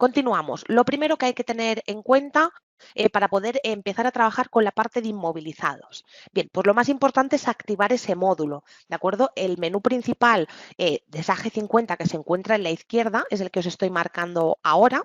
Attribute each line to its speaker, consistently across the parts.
Speaker 1: Continuamos. Lo primero que hay que tener en cuenta para poder empezar a trabajar con la parte de inmovilizados. Bien, pues lo más importante es activar ese módulo, ¿de acuerdo? El menú principal de SAGE 50 que se encuentra en la izquierda es el que os estoy marcando ahora.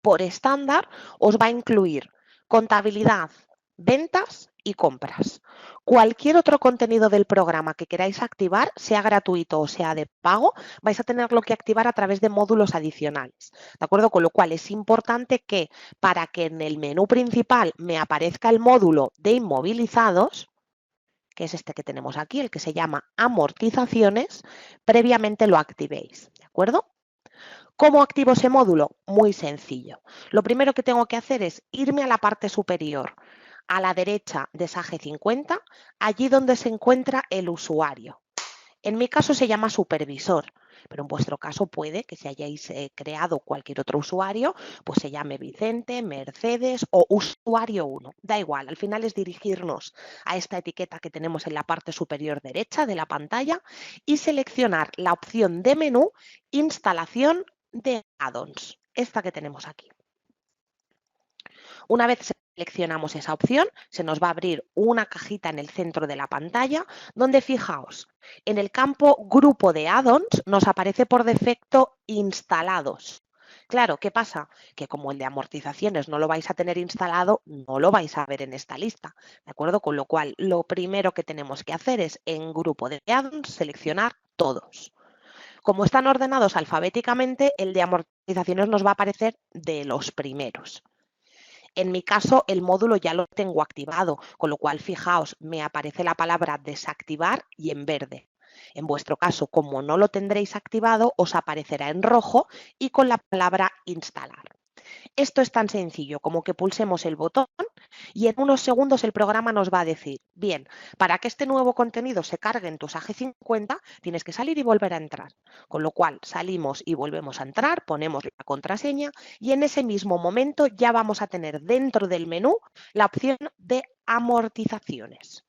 Speaker 1: Por estándar os va a incluir contabilidad, ventas y compras. Cualquier otro contenido del programa que queráis activar, sea gratuito o sea de pago, vais a tenerlo que activar a través de módulos adicionales. ¿De acuerdo? Con lo cual es importante que para que en el menú principal me aparezca el módulo de inmovilizados, que es este que tenemos aquí, el que se llama amortizaciones, previamente lo activéis. ¿De acuerdo? ¿Cómo activo ese módulo? Muy sencillo. Lo primero que tengo que hacer es irme a la parte superior, a la derecha de SAGE 50, allí donde se encuentra el usuario. En mi caso se llama supervisor, pero en vuestro caso puede que si hayáis creado cualquier otro usuario, pues se llame Vicente, Mercedes o usuario 1. Da igual, al final es dirigirnos a esta etiqueta que tenemos en la parte superior derecha de la pantalla y seleccionar la opción de menú instalación de add-ons, esta que tenemos aquí. Una vez seleccionamos esa opción, se nos va a abrir una cajita en el centro de la pantalla donde, fijaos, en el campo grupo de add-ons nos aparece por defecto instalados. Claro, ¿qué pasa? Que como el de amortizaciones no lo vais a tener instalado, no lo vais a ver en esta lista, ¿de acuerdo? Con lo cual, lo primero que tenemos que hacer es en grupo de add-ons seleccionar todos. Como están ordenados alfabéticamente, el de amortizaciones nos va a aparecer de los primeros. En mi caso, el módulo ya lo tengo activado, con lo cual, fijaos, me aparece la palabra desactivar y en verde. En vuestro caso, como no lo tendréis activado, os aparecerá en rojo y con la palabra instalar. Esto es tan sencillo como que pulsemos el botón y en unos segundos el programa nos va a decir, bien, para que este nuevo contenido se cargue en tu SAGE 50, tienes que salir y volver a entrar. Con lo cual salimos y volvemos a entrar, ponemos la contraseña y en ese mismo momento ya vamos a tener dentro del menú la opción de amortizaciones.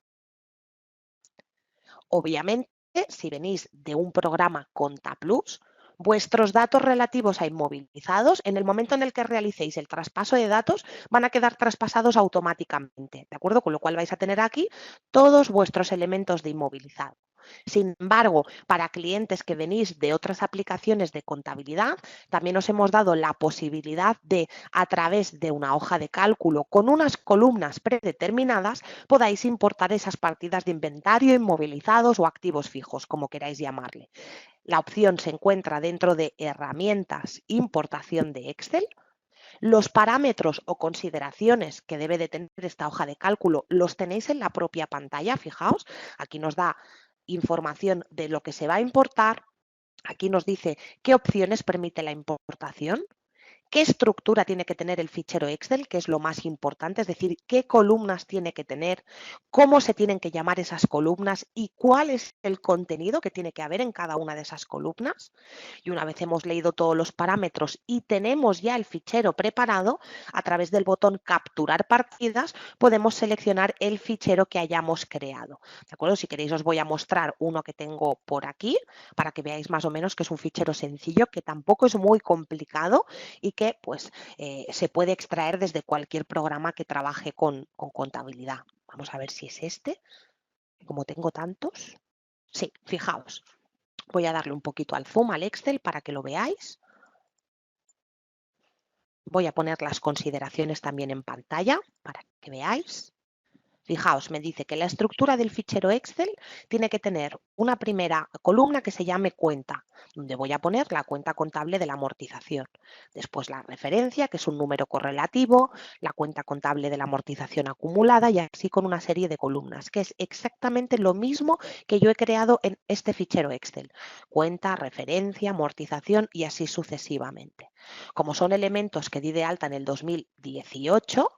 Speaker 1: Obviamente, si venís de un programa ContaPlus, vuestros datos relativos a inmovilizados, en el momento en el que realicéis el traspaso de datos, van a quedar traspasados automáticamente, ¿de acuerdo? Con lo cual vais a tener aquí todos vuestros elementos de inmovilizado. Sin embargo, para clientes que venís de otras aplicaciones de contabilidad, también os hemos dado la posibilidad de, a través de una hoja de cálculo con unas columnas predeterminadas, podáis importar esas partidas de inventario, inmovilizados o activos fijos, como queráis llamarle. La opción se encuentra dentro de herramientas, importación de Excel. Los parámetros o consideraciones que debe de tener esta hoja de cálculo los tenéis en la propia pantalla, fijaos, aquí nos da información de lo que se va a importar, aquí nos dice qué opciones permite la importación, qué estructura tiene que tener el fichero Excel, que es lo más importante, es decir, qué columnas tiene que tener, cómo se tienen que llamar esas columnas y cuál es el contenido que tiene que haber en cada una de esas columnas. Y una vez hemos leído todos los parámetros y tenemos ya el fichero preparado, a través del botón capturar partidas podemos seleccionar el fichero que hayamos creado. ¿De acuerdo? Si queréis os voy a mostrar uno que tengo por aquí para que veáis más o menos que es un fichero sencillo, que tampoco es muy complicado y que pues se puede extraer desde cualquier programa que trabaje con contabilidad. Vamos a ver si es este, como tengo tantos. Sí, fijaos. Voy a darle un poquito al zoom al Excel para que lo veáis. Voy a poner las consideraciones también en pantalla para que veáis. Fijaos, me dice que la estructura del fichero Excel tiene que tener una primera columna que se llame cuenta, donde voy a poner la cuenta contable de la amortización. Después la referencia, que es un número correlativo, la cuenta contable de la amortización acumulada y así con una serie de columnas, que es exactamente lo mismo que yo he creado en este fichero Excel. Cuenta, referencia, amortización y así sucesivamente. Como son elementos que di de alta en el 2018,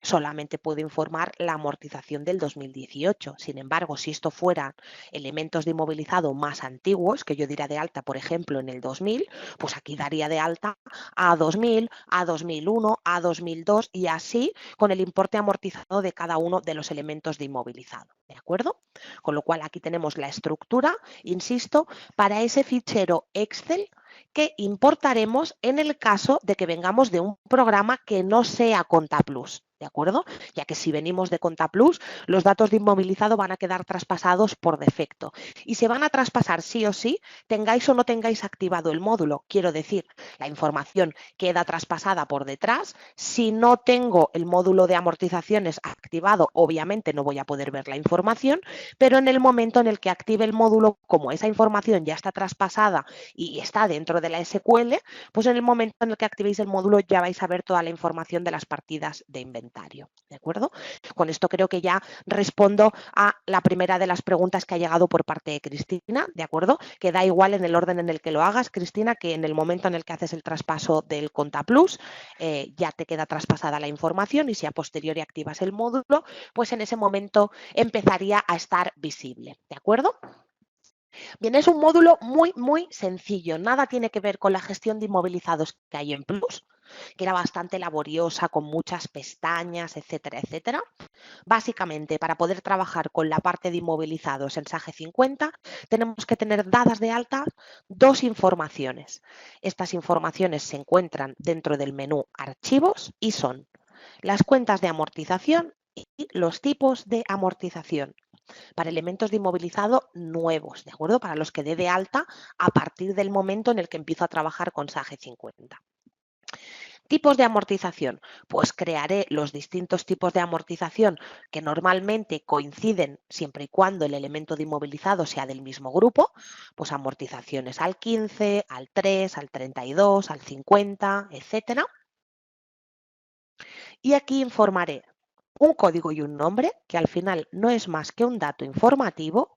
Speaker 1: solamente puedo informar la amortización del 2018. Sin embargo, si esto fueran elementos de inmovilizado más antiguos, que yo diera de alta, por ejemplo, en el 2000, pues aquí daría de alta a 2000, a 2001, a 2002 y así con el importe amortizado de cada uno de los elementos de inmovilizado. ¿De acuerdo? Con lo cual aquí tenemos la estructura, insisto, para ese fichero Excel que importaremos en el caso de que vengamos de un programa que no sea Contaplus. ¿De acuerdo? Ya que si venimos de Contaplus, los datos de inmovilizado van a quedar traspasados por defecto. Y se van a traspasar sí o sí, tengáis o no tengáis activado el módulo. Quiero decir, la información queda traspasada por detrás. Si no tengo el módulo de amortizaciones activado, obviamente no voy a poder ver la información, pero en el momento en el que active el módulo, como esa información ya está traspasada y está dentro de la SQL, pues en el momento en el que activéis el módulo ya vais a ver toda la información de las partidas de inventario. ¿De acuerdo? Con esto creo que ya respondo a la primera de las preguntas que ha llegado por parte de Cristina, ¿de acuerdo? Que da igual en el orden en el que lo hagas, Cristina, que en el momento en el que haces el traspaso del Contaplus ya te queda traspasada la información y si a posteriori activas el módulo, pues en ese momento empezaría a estar visible, ¿de acuerdo? Bien, es un módulo muy sencillo. Nada tiene que ver con la gestión de inmovilizados que hay en Plus, que era bastante laboriosa, con muchas pestañas, etcétera, etcétera. Básicamente, para poder trabajar con la parte de inmovilizados en SAGE 50, tenemos que tener dadas de alta dos informaciones. Estas informaciones se encuentran dentro del menú Archivos y son las cuentas de amortización y los tipos de amortización para elementos de inmovilizado nuevos, ¿de acuerdo? Para los que dé de alta a partir del momento en el que empiezo a trabajar con SAGE 50. Tipos de amortización, pues crearé los distintos tipos de amortización que normalmente coinciden siempre y cuando el elemento de inmovilizado sea del mismo grupo, pues amortizaciones al 15, al 3, al 32, al 50, etcétera. Y aquí informaré un código y un nombre, que al final no es más que un dato informativo.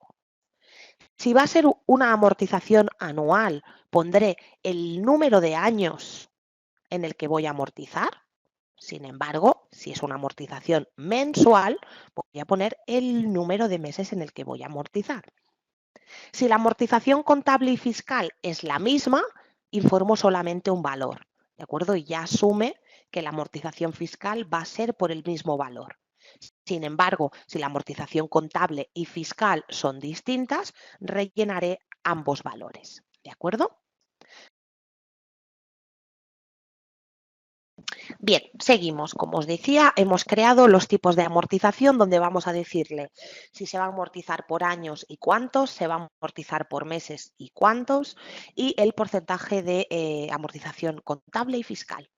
Speaker 1: Si va a ser una amortización anual, pondré el número de años en el que voy a amortizar. Sin embargo, si es una amortización mensual, voy a poner el número de meses en el que voy a amortizar. Si la amortización contable y fiscal es la misma, informo solamente un valor, ¿de acuerdo? Y ya asume que la amortización fiscal va a ser por el mismo valor. Sin embargo, si la amortización contable y fiscal son distintas, rellenaré ambos valores, ¿de acuerdo? Bien, seguimos. Como os decía, hemos creado los tipos de amortización donde vamos a decirle si se va a amortizar por años y cuántos, se va a amortizar por meses y cuántos, y el porcentaje de amortización contable y fiscal.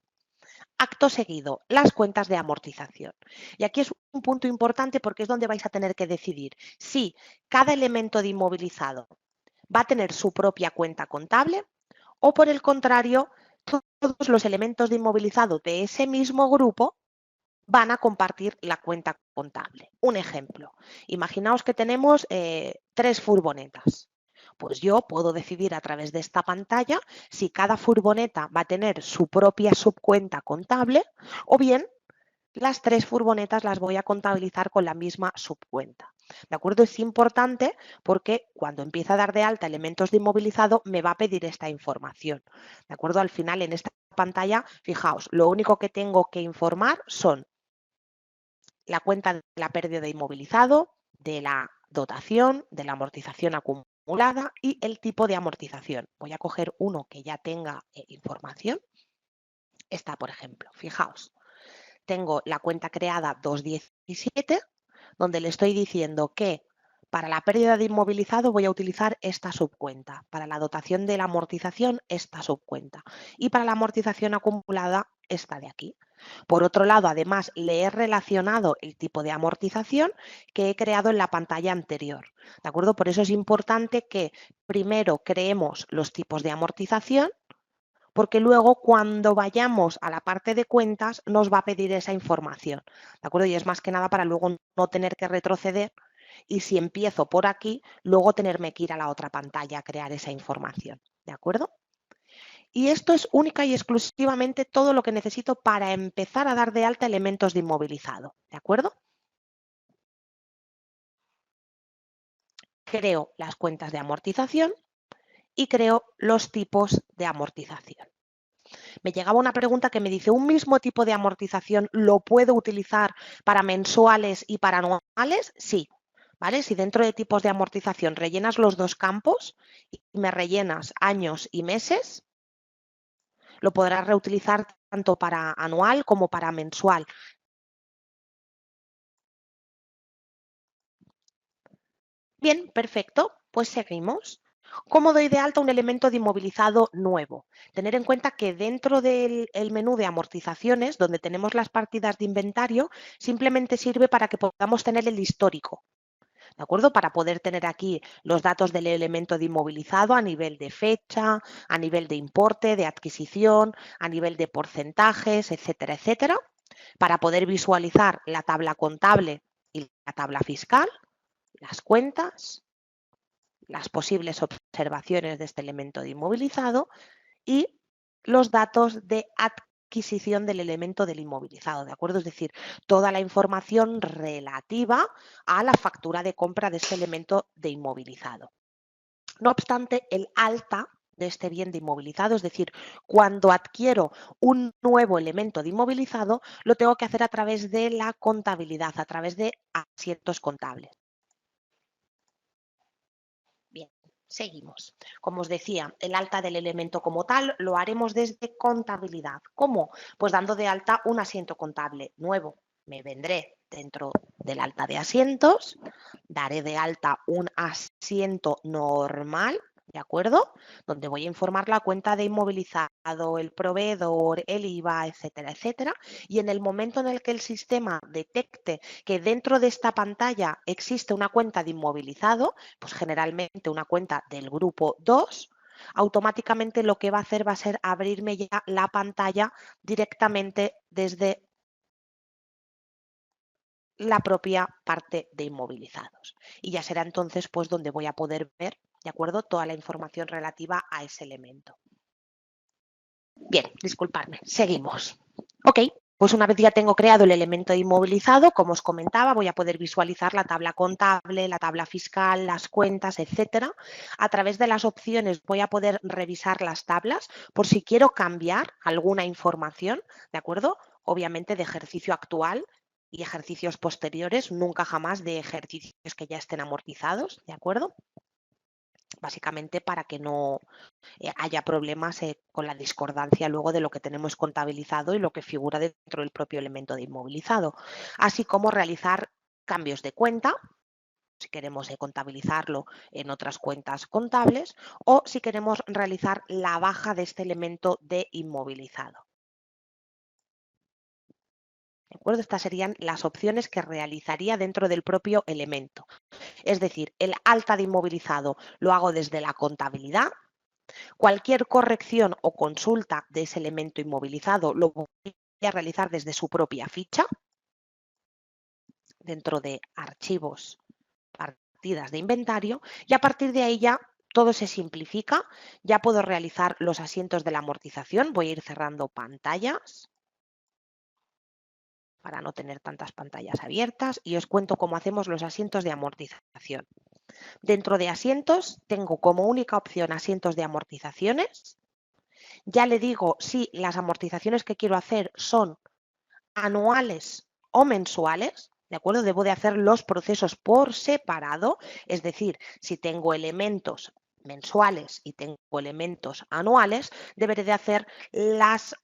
Speaker 1: Acto seguido, las cuentas de amortización. Y aquí es un punto importante porque es donde vais a tener que decidir si cada elemento de inmovilizado va a tener su propia cuenta contable o, por el contrario, todos los elementos de inmovilizado de ese mismo grupo van a compartir la cuenta contable. Un ejemplo, imaginaos que tenemos 3 furgonetas. Pues yo puedo decidir a través de esta pantalla si cada furgoneta va a tener su propia subcuenta contable o bien las 3 furgonetas las voy a contabilizar con la misma subcuenta. ¿De acuerdo? Es importante porque cuando empiece a dar de alta elementos de inmovilizado me va a pedir esta información. ¿De acuerdo? Al final en esta pantalla, fijaos, lo único que tengo que informar son la cuenta de la pérdida de inmovilizado, de la dotación, de la amortización acumulada y el tipo de amortización. Voy a coger uno que ya tenga información. Esta, por ejemplo, fijaos, tengo la cuenta creada 217, donde le estoy diciendo que para la pérdida de inmovilizado voy a utilizar esta subcuenta, para la dotación de la amortización esta subcuenta y para la amortización acumulada esta de aquí. Por otro lado, además, le he relacionado el tipo de amortización que he creado en la pantalla anterior. ¿De acuerdo? Por eso es importante que primero creemos los tipos de amortización, porque luego cuando vayamos a la parte de cuentas nos va a pedir esa información. ¿De acuerdo? Y es más que nada para luego no tener que retroceder y si empiezo por aquí, luego tenerme que ir a la otra pantalla a crear esa información. ¿De acuerdo? Y esto es única y exclusivamente todo lo que necesito para empezar a dar de alta elementos de inmovilizado, ¿de acuerdo? Creo las cuentas de amortización y creo los tipos de amortización. Me llegaba una pregunta que me dice, ¿un mismo tipo de amortización lo puedo utilizar para mensuales y para anuales? Sí, ¿vale? Si dentro de tipos de amortización rellenas los dos campos y me rellenas años y meses, lo podrás reutilizar tanto para anual como para mensual. Bien, perfecto, pues seguimos. ¿Cómo doy de alta un elemento de inmovilizado nuevo? Tener en cuenta que dentro del menú de amortizaciones, donde tenemos las partidas de inventario, simplemente sirve para que podamos tener el histórico, ¿de acuerdo? Para poder tener aquí los datos del elemento de inmovilizado a nivel de fecha, a nivel de importe, de adquisición, a nivel de porcentajes, etcétera, etcétera, para poder visualizar la tabla contable y la tabla fiscal, las cuentas, las posibles observaciones de este elemento de inmovilizado y los datos de adquisición del elemento del inmovilizado, ¿de acuerdo? Es decir, toda la información relativa a la factura de compra de este elemento de inmovilizado. No obstante, el alta de este bien de inmovilizado, es decir, cuando adquiero un nuevo elemento de inmovilizado, lo tengo que hacer a través de la contabilidad, a través de asientos contables. Bien, seguimos. Como os decía, el alta del elemento como tal lo haremos desde contabilidad. ¿Cómo? Pues dando de alta un asiento contable nuevo. Me vendré dentro del alta de asientos, daré de alta un asiento normal, ¿de acuerdo? Donde voy a informar la cuenta de inmovilizado, el proveedor, el IVA, etcétera, etcétera. Y en el momento en el que el sistema detecte que dentro de esta pantalla existe una cuenta de inmovilizado, pues generalmente una cuenta del grupo 2, automáticamente lo que va a hacer va a ser abrirme ya la pantalla directamente desde la propia parte de inmovilizados. Y ya será entonces pues donde voy a poder ver, ¿de acuerdo?, toda la información relativa a ese elemento. Bien, disculpadme, seguimos. Ok, pues una vez ya tengo creado el elemento inmovilizado, como os comentaba, voy a poder visualizar la tabla contable, la tabla fiscal, las cuentas, etcétera. A través de las opciones voy a poder revisar las tablas por si quiero cambiar alguna información, ¿de acuerdo? Obviamente de ejercicio actual y ejercicios posteriores, nunca jamás de ejercicios que ya estén amortizados, ¿de acuerdo? Básicamente para que no haya problemas con la discordancia luego de lo que tenemos contabilizado y lo que figura dentro del propio elemento de inmovilizado, así como realizar cambios de cuenta, si queremos contabilizarlo en otras cuentas contables o si queremos realizar la baja de este elemento de inmovilizado. ¿De acuerdo? Estas serían las opciones que realizaría dentro del propio elemento. Es decir, el alta de inmovilizado lo hago desde la contabilidad. Cualquier corrección o consulta de ese elemento inmovilizado lo voy a realizar desde su propia ficha, dentro de archivos, partidas de inventario, y a partir de ahí ya todo se simplifica. Ya puedo realizar los asientos de la amortización. Voy a ir cerrando pantallas para no tener tantas pantallas abiertas y os cuento cómo hacemos los asientos de amortización. Dentro de asientos tengo como única opción asientos de amortizaciones. Ya le digo si las amortizaciones que quiero hacer son anuales o mensuales, ¿de acuerdo? Debo de hacer los procesos por separado, es decir, si tengo elementos mensuales y tengo elementos anuales, deberé de hacer las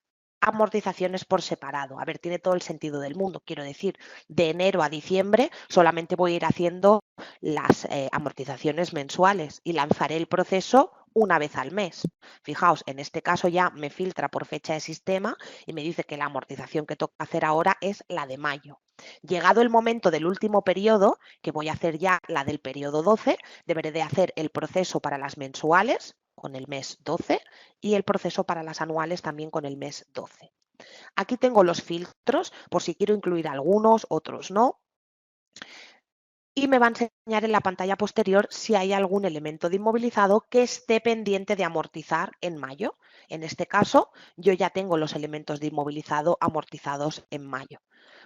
Speaker 1: amortizaciones por separado. A ver, tiene todo el sentido del mundo. Quiero decir, de enero a diciembre solamente voy a ir haciendo las amortizaciones mensuales y lanzaré el proceso una vez al mes. Fijaos, en este caso ya me filtra por fecha de sistema y me dice que la amortización que toca hacer ahora es la de mayo. Llegado el momento del último periodo, que voy a hacer ya la del periodo 12, deberé de hacer el proceso para las mensuales con el mes 12 y el proceso para las anuales también con el mes 12. Aquí tengo los filtros por si quiero incluir algunos, otros no. y me va a enseñar en la pantalla posterior si hay algún elemento de inmovilizado que esté pendiente de amortizar en mayo. En este caso, yo ya tengo los elementos de inmovilizado amortizados en mayo.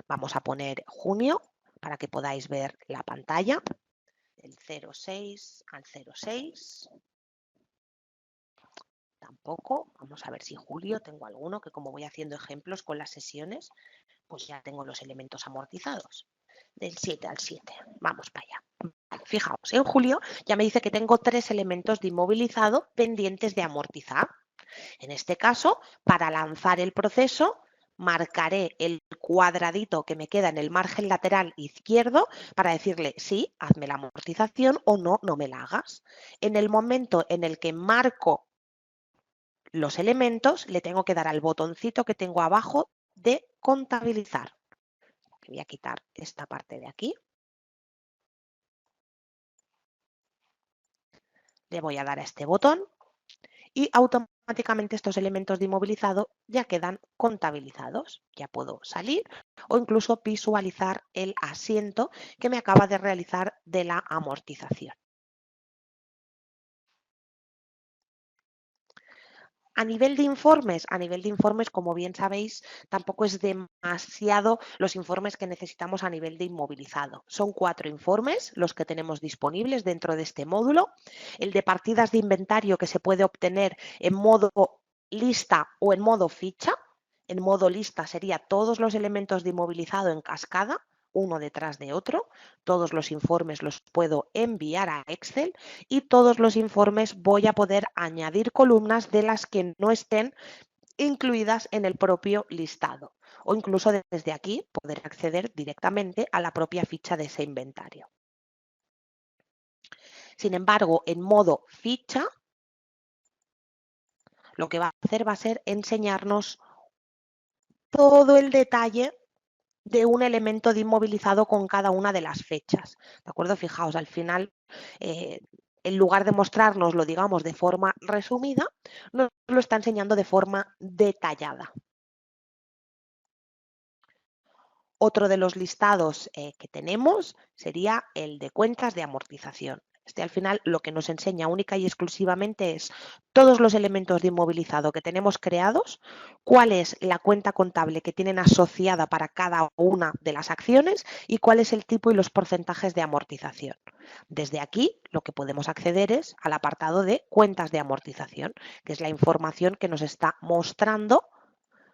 Speaker 1: Vamos a poner junio para que podáis ver la pantalla, del 06 al 06. Tampoco. Vamos a ver si julio tengo alguno, que como voy haciendo ejemplos con las sesiones, pues ya tengo los elementos amortizados. Del 7 al 7. Vamos para allá. Fijaos, en julio ya me dice que tengo 3 elementos de inmovilizado pendientes de amortizar. En este caso, para lanzar el proceso, marcaré el cuadradito que me queda en el margen lateral izquierdo para decirle sí, hazme la amortización o no, no me la hagas. En el momento en el que marco los elementos, le tengo que dar al botoncito que tengo abajo de contabilizar. Voy a quitar esta parte de aquí. Le voy a dar a este botón y automáticamente estos elementos de inmovilizado ya quedan contabilizados. Ya puedo salir o incluso visualizar el asiento que me acaba de realizar de la amortización. A nivel de informes, como bien sabéis, tampoco es demasiado los informes que necesitamos a nivel de inmovilizado. Son 4 informes los que tenemos disponibles dentro de este módulo. El de partidas de inventario que se puede obtener en modo lista o en modo ficha. En modo lista sería todos los elementos de inmovilizado en cascada, uno detrás de otro. Todos los informes los puedo enviar a Excel y todos los informes voy a poder añadir columnas de las que no estén incluidas en el propio listado o incluso desde aquí poder acceder directamente a la propia ficha de ese inventario. Sin embargo, en modo ficha, lo que va a hacer va a ser enseñarnos todo el detalle de un elemento de inmovilizado con cada una de las fechas. ¿De acuerdo? Fijaos, al final, en lugar de mostrárnoslo, digamos, de forma resumida, nos lo está enseñando de forma detallada. Otro de los listados que tenemos sería el de cuentas de amortización. Al final lo que nos enseña única y exclusivamente es todos los elementos de inmovilizado que tenemos creados, cuál es la cuenta contable que tienen asociada para cada una de las acciones y cuál es el tipo y los porcentajes de amortización. Desde aquí lo que podemos acceder es al apartado de cuentas de amortización, que es la información que nos está mostrando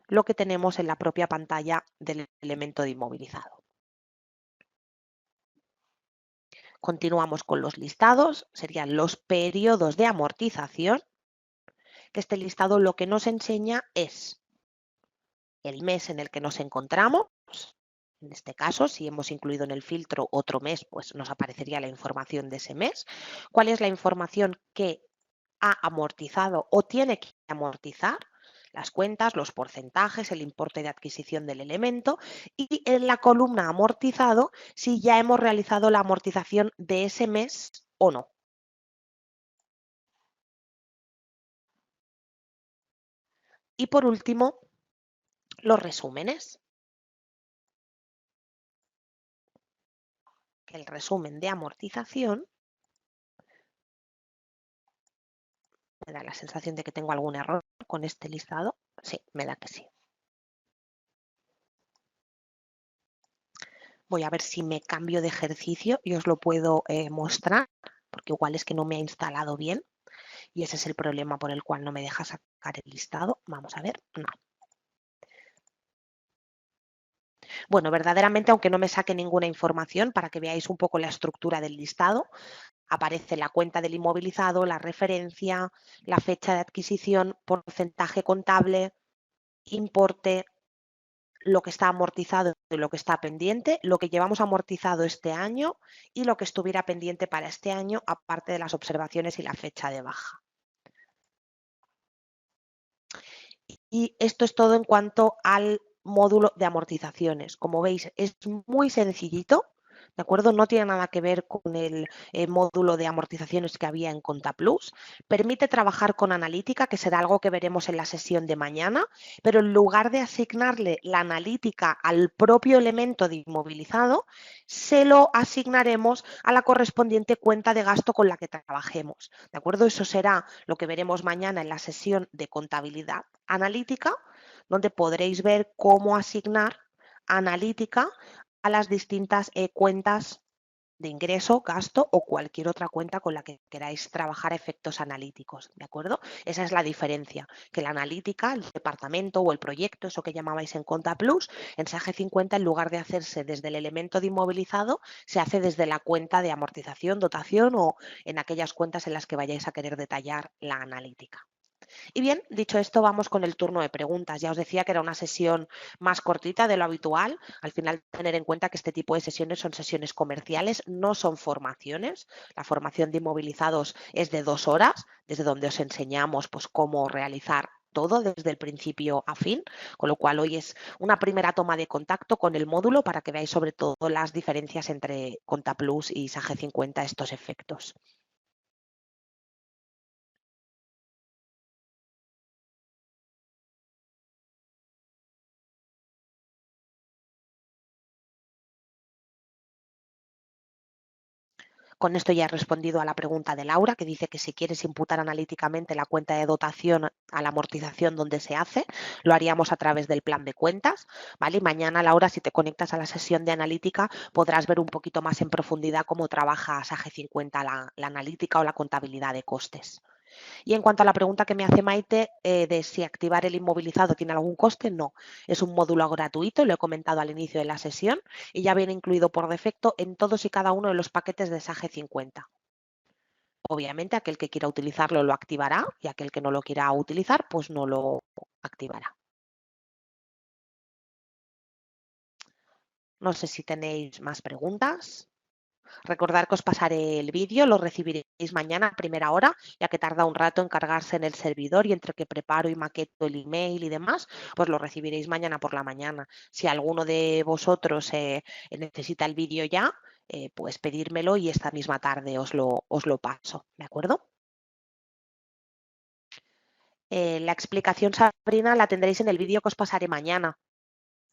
Speaker 1: lo que tenemos en la propia pantalla del elemento de inmovilizado. Continuamos con los listados, serían los periodos de amortización, que este listado lo que nos enseña es el mes en el que nos encontramos. En este caso, si hemos incluido en el filtro otro mes, pues nos aparecería la información de ese mes. ¿Cuál es la información que ha amortizado o tiene que amortizar? Las cuentas, los porcentajes, el importe de adquisición del elemento y en la columna amortizado si ya hemos realizado la amortización de ese mes o no. Y por último, los resúmenes. El resumen de amortización me da la sensación de que tengo algún error con este listado. Sí, me da que sí. Voy a ver si me cambio de ejercicio y os lo puedo mostrar, porque igual es que no me ha instalado bien y ese es el problema por el cual no me deja sacar el listado. Vamos a ver, no. Bueno, verdaderamente, aunque no me saque ninguna información, para que veáis un poco la estructura del listado, aparece la cuenta del inmovilizado, la referencia, la fecha de adquisición, porcentaje contable, importe, lo que está amortizado y lo que está pendiente, lo que llevamos amortizado este año y lo que estuviera pendiente para este año, aparte de las observaciones y la fecha de baja. Y esto es todo en cuanto al módulo de amortizaciones. Como veis, es muy sencillito, ¿de acuerdo? No tiene nada que ver con el módulo de amortizaciones que había en ContaPlus. Permite trabajar con analítica, que será algo que veremos en la sesión de mañana, pero en lugar de asignarle la analítica al propio elemento de inmovilizado, se lo asignaremos a la correspondiente cuenta de gasto con la que trabajemos, ¿de acuerdo? Eso será lo que veremos mañana en la sesión de contabilidad analítica, donde podréis ver cómo asignar analítica a las distintas cuentas de ingreso, gasto o cualquier otra cuenta con la que queráis trabajar a efectos analíticos, ¿de acuerdo? Esa es la diferencia, que la analítica, el departamento o el proyecto, eso que llamabais en ContaPlus, en SAGE 50, en lugar de hacerse desde el elemento de inmovilizado, se hace desde la cuenta de amortización, dotación o en aquellas cuentas en las que vayáis a querer detallar la analítica. Y bien, dicho esto, vamos con el turno de preguntas. Ya os decía que era una sesión más cortita de lo habitual. Al final, tener en cuenta que este tipo de sesiones son sesiones comerciales, no son formaciones. La formación de inmovilizados es de 2 horas, desde donde os enseñamos pues, cómo realizar todo desde el principio a fin, con lo cual hoy es una primera toma de contacto con el módulo para que veáis sobre todo las diferencias entre ContaPlus y SAGE 50, estos efectos. Con esto ya he respondido a la pregunta de Laura, que dice que si quieres imputar analíticamente la cuenta de dotación a la amortización donde se hace, lo haríamos a través del plan de cuentas, ¿vale? Y mañana, Laura, si te conectas a la sesión de analítica, podrás ver un poquito más en profundidad cómo trabaja SAGE 50 la analítica o la contabilidad de costes. Y en cuanto a la pregunta que me hace Maite de si activar el inmovilizado tiene algún coste, no. Es un módulo gratuito, lo he comentado al inicio de la sesión, y ya viene incluido por defecto en todos y cada uno de los paquetes de SAGE 50. Obviamente, aquel que quiera utilizarlo lo activará y aquel que no lo quiera utilizar, pues no lo activará. No sé si tenéis más preguntas. Recordad que os pasaré el vídeo, lo recibiréis mañana a primera hora, ya que tarda un rato en cargarse en el servidor y entre que preparo y maqueto el email y demás, pues lo recibiréis mañana por la mañana. Si alguno de vosotros necesita el vídeo ya, pues pedírmelo y esta misma tarde os lo paso, ¿de acuerdo? La explicación, Sabrina, la tendréis en el vídeo que os pasaré mañana.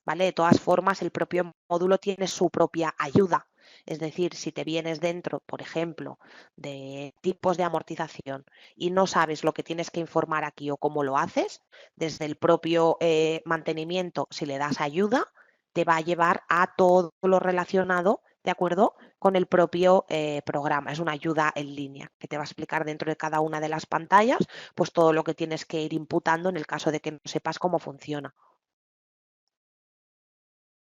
Speaker 1: ¿Vale? De todas formas, el propio módulo tiene su propia ayuda. Es decir, si te vienes dentro, por ejemplo, de tipos de amortización y no sabes lo que tienes que informar aquí o cómo lo haces, desde el propio mantenimiento, si le das ayuda, te va a llevar a todo lo relacionado, ¿de acuerdo? Con el propio programa. Es una ayuda en línea que te va a explicar dentro de cada una de las pantallas, pues todo lo que tienes que ir imputando en el caso de que no sepas cómo funciona.